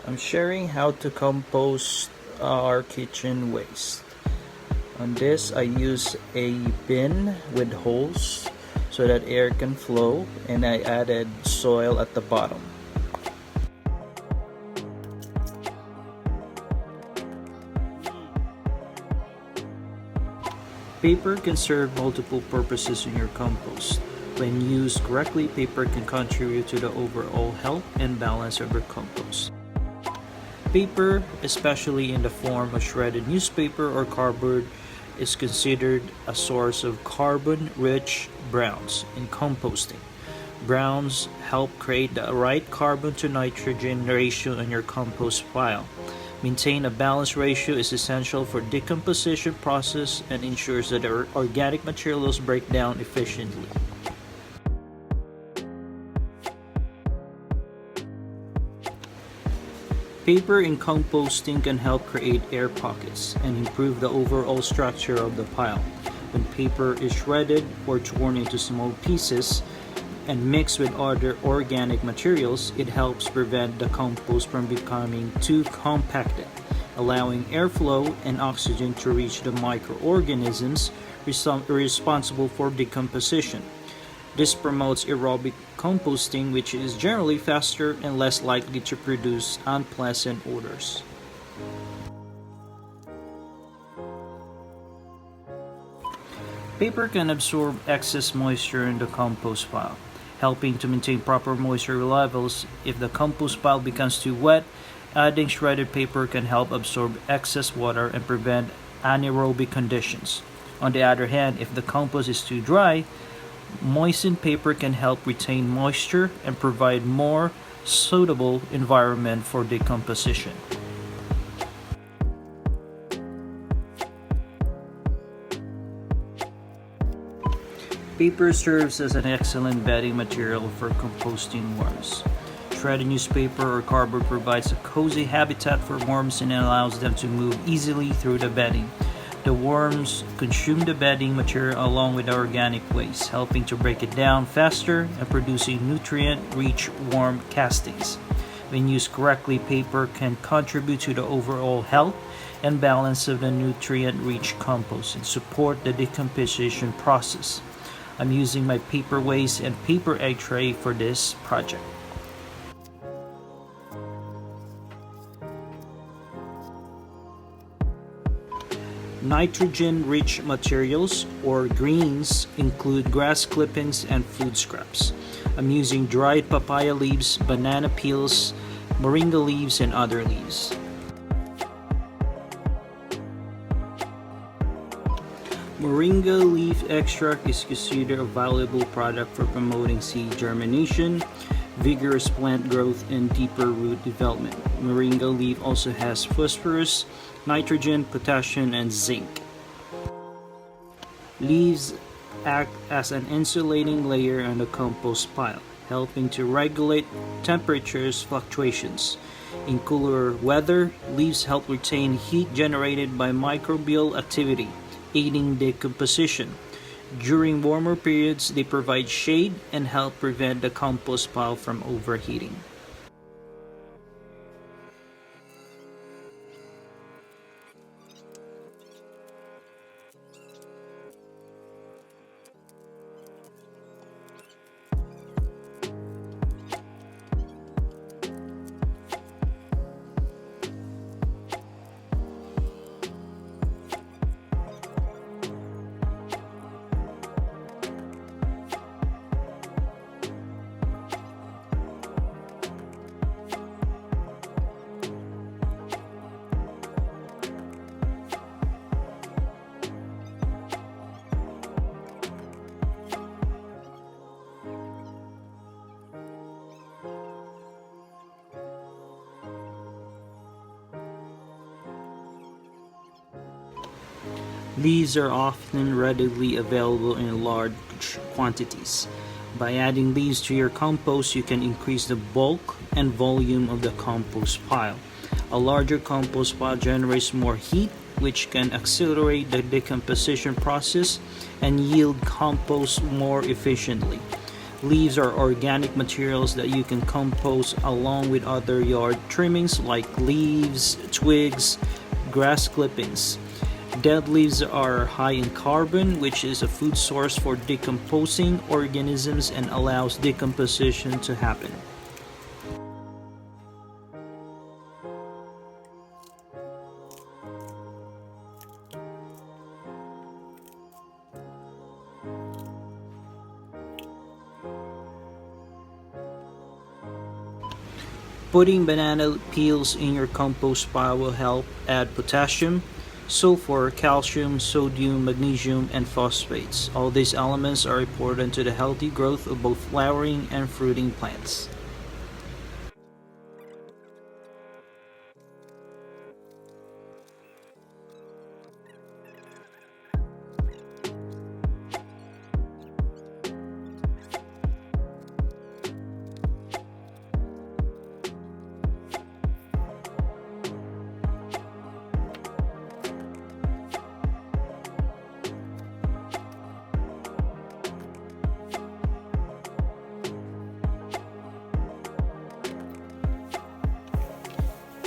I'm sharing how to compost our kitchen waste. On this, I use a bin with holes so that air can flow, and I added soil at the bottom. Paper can serve multiple purposes in your compost. When used correctly, paper can contribute to the overall health and balance of your compost. Paper, especially in the form of shredded newspaper or cardboard, is considered a source of carbon-rich browns in composting. Browns help create the right carbon to nitrogen ratio in your compost pile. Maintain a balanced ratio is essential for decomposition process and ensures that our organic materials break down efficiently. Paper in composting can help create air pockets and improve the overall structure of the pile. When paper is shredded or torn into small pieces and mixed with other organic materials, it helps prevent the compost from becoming too compacted, allowing airflow and oxygen to reach the microorganisms responsible for decomposition. This promotes aerobic composting, which is generally faster and less likely to produce unpleasant odors. Paper can absorb excess moisture in the compost pile, helping to maintain proper moisture levels. If the compost pile becomes too wet, adding shredded paper can help absorb excess water and prevent anaerobic conditions. On the other hand, if the compost is too dry, moistened paper can help retain moisture and provide more suitable environment for decomposition. Paper serves as an excellent bedding material for composting worms. Shredded newspaper or cardboard provides a cozy habitat for worms and allows them to move easily through the bedding. The worms consume the bedding material along with the organic waste, helping to break it down faster and producing nutrient-rich worm castings. When used correctly, paper can contribute to the overall health and balance of the nutrient-rich compost and support the decomposition process. I'm using my paper waste and paper egg tray for this project. Nitrogen-rich materials or greens include grass clippings and food scraps. I'm using dried papaya leaves, banana peels, moringa leaves, and other leaves. Moringa leaf extract is considered a valuable product for promoting seed germination, vigorous plant growth, and deeper root development. Moringa leaf also has phosphorus, nitrogen, potassium, and zinc. Leaves act as an insulating layer on the compost pile, helping to regulate temperatures fluctuations. In cooler weather, leaves help retain heat generated by microbial activity, aiding decomposition. During warmer periods, they provide shade and help prevent the compost pile from overheating. Leaves are often readily available in large quantities. By adding leaves to your compost, you can increase the bulk and volume of the compost pile. A larger compost pile generates more heat, which can accelerate the decomposition process and yield compost more efficiently. Leaves are organic materials that you can compost along with other yard trimmings like leaves, twigs, grass clippings. Dead leaves are high in carbon, which is a food source for decomposing organisms and allows decomposition to happen. Putting banana peels in your compost pile will help add potassium, sulfur, calcium, sodium, magnesium, and phosphates. All these elements are important to the healthy growth of both flowering and fruiting plants.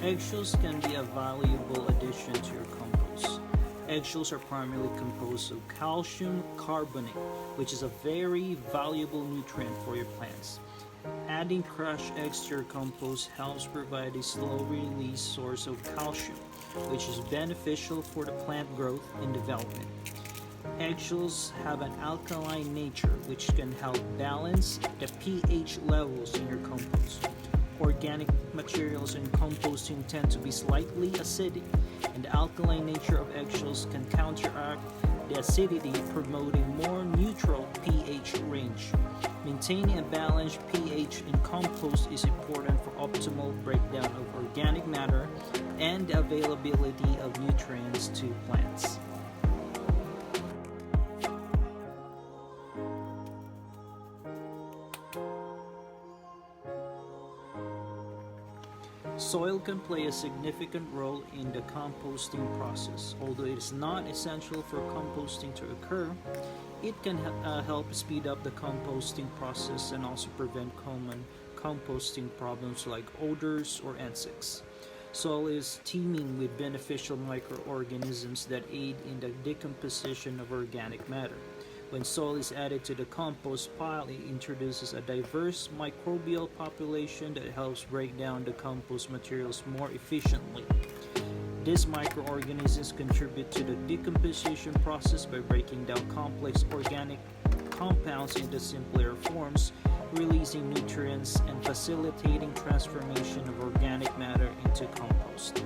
Eggshells can be a valuable addition to your compost. Eggshells are primarily composed of calcium carbonate, which is a very valuable nutrient for your plants. Adding crushed eggs to your compost helps provide a slow-release source of calcium, which is beneficial for the plant growth and development. Eggshells have an alkaline nature, which can help balance the pH levels in your compost. Organic materials in composting tend to be slightly acidic, and the alkaline nature of eggshells can counteract the acidity, promoting more neutral pH range. Maintaining a balanced pH in compost is important for optimal breakdown of organic matter and the availability of nutrients to plants. Soil can play a significant role in the composting process. Although it is not essential for composting to occur, it can help speed up the composting process and also prevent common composting problems like odors or insects. Soil is teeming with beneficial microorganisms that aid in the decomposition of organic matter. When soil is added to the compost pile, it introduces a diverse microbial population that helps break down the compost materials more efficiently. These microorganisms contribute to the decomposition process by breaking down complex organic compounds into simpler forms, releasing nutrients and facilitating transformation of organic matter into compost.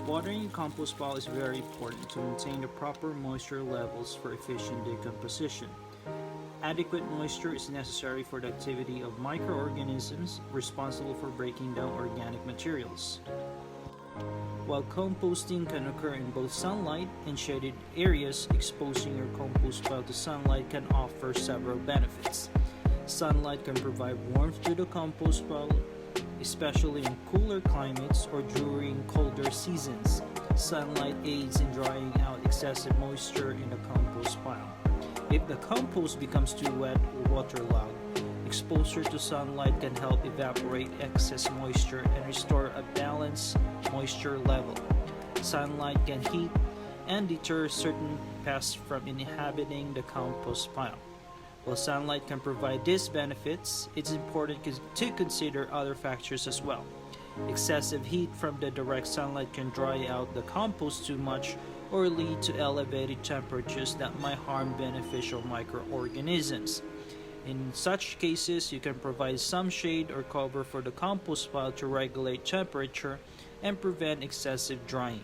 Watering your compost pile is very important to maintain the proper moisture levels for efficient decomposition. Adequate moisture is necessary for the activity of microorganisms responsible for breaking down organic materials. While composting can occur in both sunlight and shaded areas, exposing your compost pile to sunlight can offer several benefits. Sunlight can provide warmth to the compost pile, especially in cooler climates or during colder seasons. Sunlight aids in drying out excessive moisture in the compost pile. If the compost becomes too wet or waterlogged, exposure to sunlight can help evaporate excess moisture and restore a balanced moisture level. Sunlight can heat and deter certain pests from inhabiting the compost pile. While sunlight can provide these benefits, it's important to consider other factors as well. Excessive heat from the direct sunlight can dry out the compost too much or lead to elevated temperatures that might harm beneficial microorganisms. In such cases, you can provide some shade or cover for the compost pile to regulate temperature and prevent excessive drying.